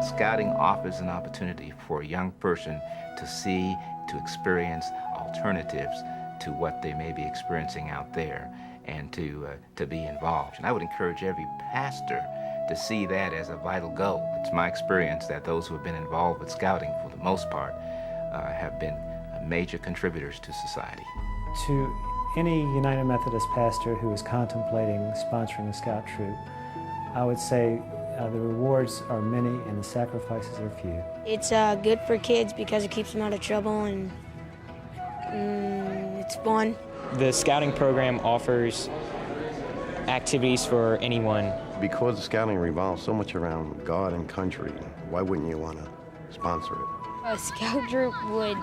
Scouting offers an opportunity for a young person to see, to experience alternatives to what they may be experiencing out there, and to be involved. And I would encourage every pastor to see that as a vital goal. It's my experience that those who have been involved with scouting, for the most part, have been major contributors to society. To any United Methodist pastor who is contemplating sponsoring a scout troop, I would say the rewards are many and the sacrifices are few. It's good for kids because it keeps them out of trouble, and it's fun. The scouting program offers activities for anyone. Because scouting revolves so much around God and country, why wouldn't you want to sponsor it? A scout troop would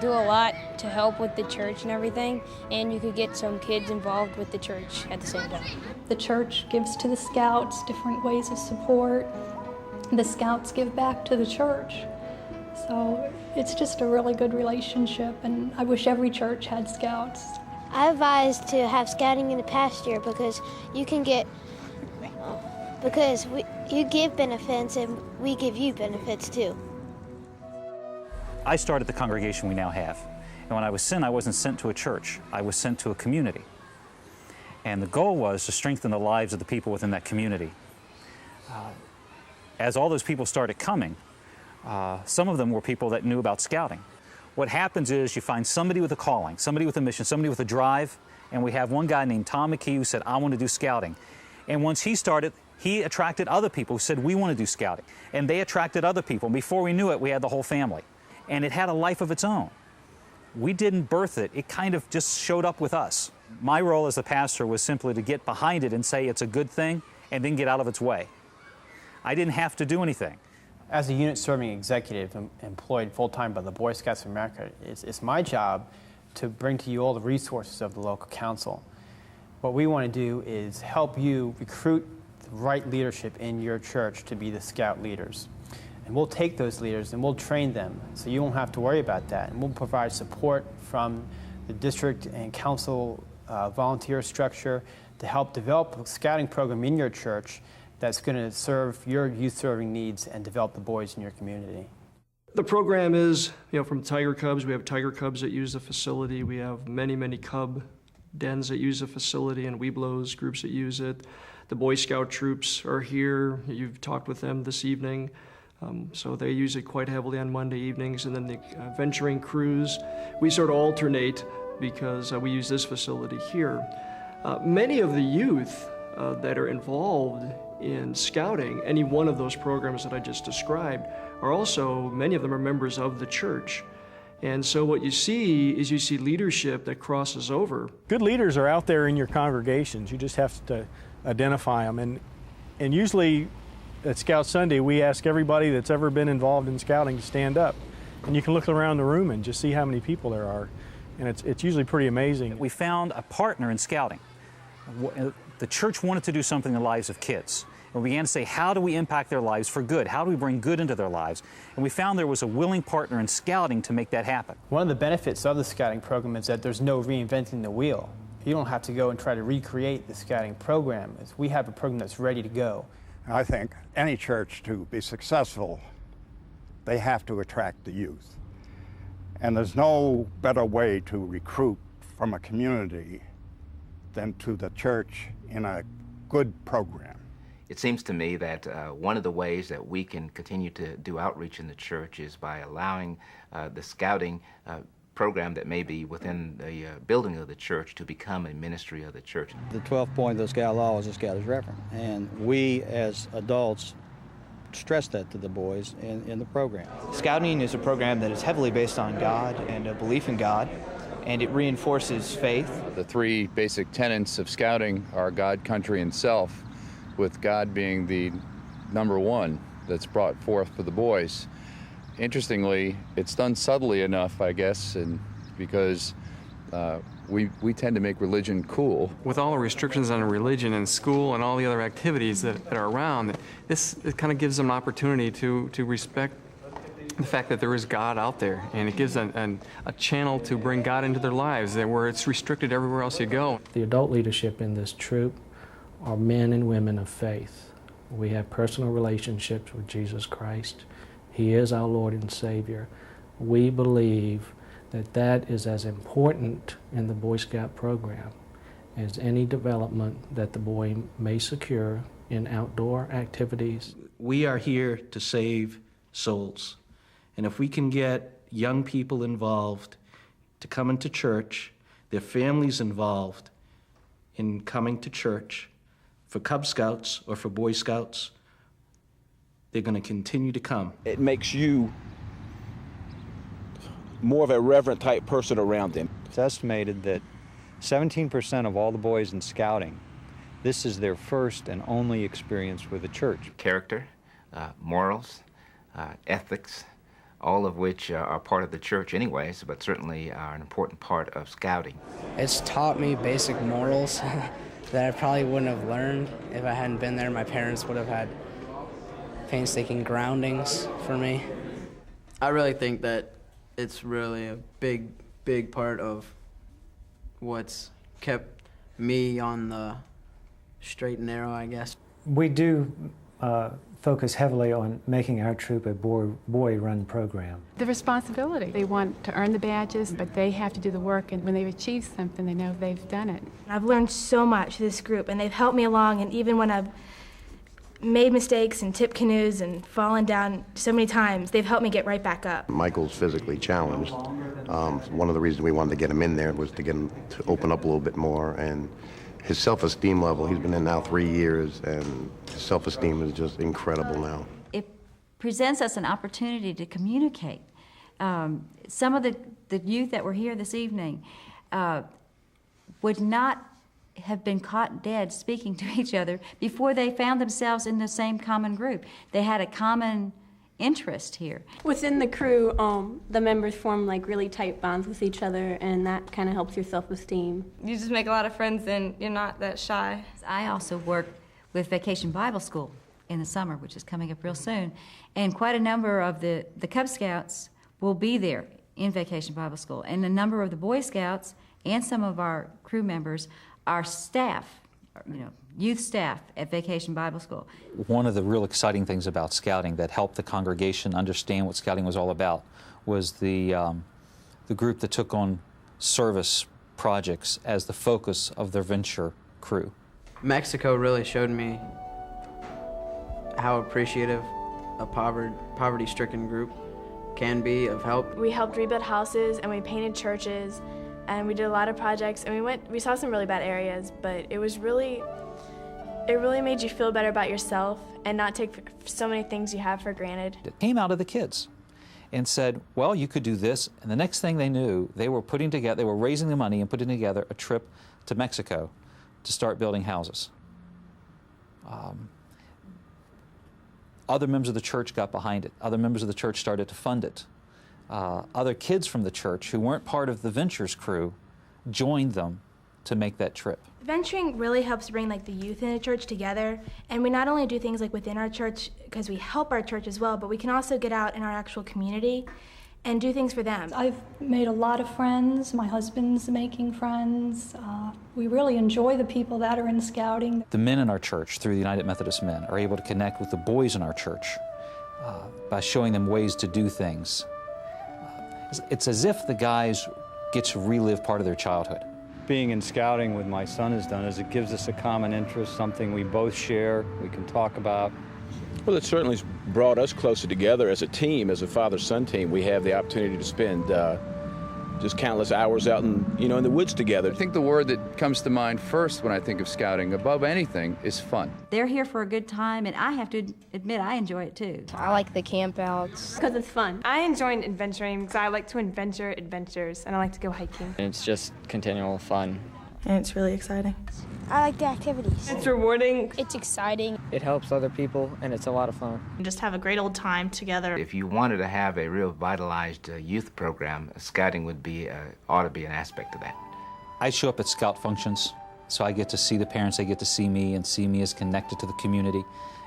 do a lot to help with the church and everything, and you could get some kids involved with the church at the same time. The church gives to the scouts different ways of support. The scouts give back to the church. So it's just a really good relationship, and I wish every church had scouts. I advise to have scouting in the past year because you can get, you give benefits and we give you benefits too. I started the congregation we now have. And when I was sent, I wasn't sent to a church. I was sent to a community. And the goal was to strengthen the lives of the people within that community. As all those people started coming, some of them were people that knew about scouting. What happens is you find somebody with a calling, somebody with a mission, somebody with a drive, and we have one guy named Tom McKee who said, I want to do scouting. And once he started, he attracted other people who said, we want to do scouting. And they attracted other people. And before we knew it, we had the whole family. And it had a life of its own. We didn't birth it. It kind of just showed up with us. My role as a pastor was simply to get behind it and say it's a good thing and then get out of its way. I didn't have to do anything. As a unit serving executive employed full-time by the Boy Scouts of America, it's my job to bring to you all the resources of the local council. What we want to do is help you recruit the right leadership in your church to be the scout leaders. And we'll take those leaders and we'll train them, so you won't have to worry about that. And we'll provide support from the district and council volunteer structure to help develop a scouting program in your church that's going to serve your youth-serving needs and develop the boys in your community. The program is, from Tiger Cubs. We have Tiger Cubs that use the facility. We have many, many Cub dens that use the facility and Webelos groups that use it. The Boy Scout troops are here. You've talked with them this evening. So they use it quite heavily on Monday evenings. And then the venturing crews, we sort of alternate because we use this facility here. Many of the youth that are involved in scouting, any one of those programs that I just described, are also, many of them are members of the church. And so what you see is leadership that crosses over. Good leaders are out there in your congregations. You just have to identify them. And usually at Scout Sunday, we ask everybody that's ever been involved in scouting to stand up. And you can look around the room and just see how many people there are. And it's usually pretty amazing. We found a partner in scouting. The church wanted to do something in the lives of kids. And we began to say, how do we impact their lives for good? How do we bring good into their lives? And we found there was a willing partner in scouting to make that happen. One of the benefits of the scouting program is that there's no reinventing the wheel. You don't have to go and try to recreate the scouting program. We have a program that's ready to go. I think any church, to be successful, they have to attract the youth. And there's no better way to recruit from a community than to the church in a good program. It seems to me that one of the ways that we can continue to do outreach in the church is by allowing the scouting program that may be within the building of the church to become a ministry of the church. The 12th point of the Scout Law is the Scout is Reverend, and we as adults stress that to the boys in the program. Scouting is a program that is heavily based on God and a belief in God, and it reinforces faith. The three basic tenets of scouting are God, country, and self, with God being the number one that's brought forth for the boys. Interestingly, it's done subtly enough, I guess, and because we tend to make religion cool. With all the restrictions on religion and school and all the other activities that are around, it kind of gives them an opportunity to respect the fact that there is God out there, and it gives a channel to bring God into their lives where it's restricted everywhere else you go. The adult leadership in this troop are men and women of faith. We have personal relationships with Jesus Christ. He is our Lord and Savior. We believe that that is as important in the Boy Scout program as any development that the boy may secure in outdoor activities. We are here to save souls. And if we can get young people involved to come into church, their families involved in coming to church, for Cub Scouts or for Boy Scouts, they're going to continue to come. It makes you more of a reverent type person around them. It's estimated that 17% of all the boys in Scouting, this is their first and only experience with the church. Character, morals, ethics, all of which are part of the church anyways, but certainly are an important part of Scouting. It's taught me basic morals that I probably wouldn't have learned if I hadn't been there. My parents would have had painstaking groundings for me. I really think that it's really a big part of what's kept me on the straight and narrow, I guess. We do focus heavily on making our troop a boy-run program. The responsibility. They want to earn the badges, but they have to do the work, and when they've achieved something, they know they've done it. I've learned so much through this group, and they've helped me along, and even when I've made mistakes and tipped canoes and fallen down so many times, they've helped me get right back up. Michael's physically challenged. One of the reasons we wanted to get him in there was to get him to open up a little bit more, and his self-esteem level, he's been in now 3 years, and his self-esteem is just incredible now. It presents us an opportunity to communicate. Some of the youth that were here this evening would not have been caught dead speaking to each other before they found themselves in the same common group. They had a common interest here. Within the crew, the members form like really tight bonds with each other, and that kind of helps your self-esteem. You just make a lot of friends and you're not that shy. I also work with Vacation Bible School in the summer, which is coming up real soon, and quite a number of the Cub Scouts will be there in Vacation Bible School, and a number of the Boy Scouts and some of our crew members are staff, youth staff at Vacation Bible School. One of the real exciting things about Scouting that helped the congregation understand what Scouting was all about was the group that took on service projects as the focus of their venture crew. Mexico really showed me how appreciative a poverty-stricken group can be of help. We helped rebuild houses and we painted churches and we did a lot of projects and we saw some really bad areas, but it really made you feel better about yourself and not take so many things you have for granted. It came out of the kids and said, well, you could do this, and the next thing they knew, they were raising the money and putting together a trip to Mexico to start building houses. Other members of the church got behind it. Other members of the church started to fund it. Other kids from the church who weren't part of the Ventures crew joined them to make that trip. Venturing really helps bring the youth in the church together, and we not only do things within our church because we help our church as well, but we can also get out in our actual community and do things for them. I've made a lot of friends. My husband's making friends. We really enjoy the people that are in Scouting. The men in our church, through the United Methodist Men, are able to connect with the boys in our church by showing them ways to do things. It's as if the guys get to relive part of their childhood. Being in Scouting with my son has done is it gives us a common interest, something we both share, we can talk about. Well, it certainly has brought us closer together as a team, as a father-son team. We have the opportunity to spend just countless hours out in the woods together. I think the word that comes to mind first when I think of Scouting, above anything, is fun. They're here for a good time, and I have to admit I enjoy it too. I like the campouts because it's fun. I enjoy adventuring because I like to adventure adventures and I like to go hiking. It's just continual fun. And it's really exciting. I like the activities. It's rewarding. It's exciting. It helps other people, and it's a lot of fun. And just have a great old time together. If you wanted to have a real vitalized youth program, Scouting ought to be an aspect of that. I show up at Scout functions, so I get to see the parents, they get to see me, and see me as connected to the community.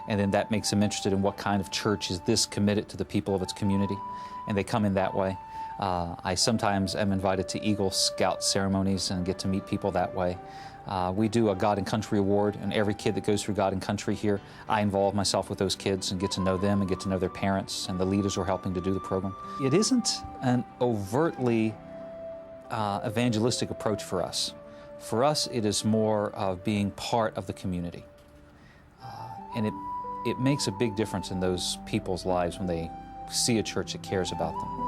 And then that makes them interested in what kind of church is this committed to the people of its community. And they come in that way. I sometimes am invited to Eagle Scout ceremonies and get to meet people that way. We do a God and Country Award, and every kid that goes through God and Country here, I involve myself with those kids and get to know them and get to know their parents and the leaders who are helping to do the program. It isn't an overtly evangelistic approach for us. For us, it is more of being part of the community. And it makes a big difference in those people's lives when they see a church that cares about them.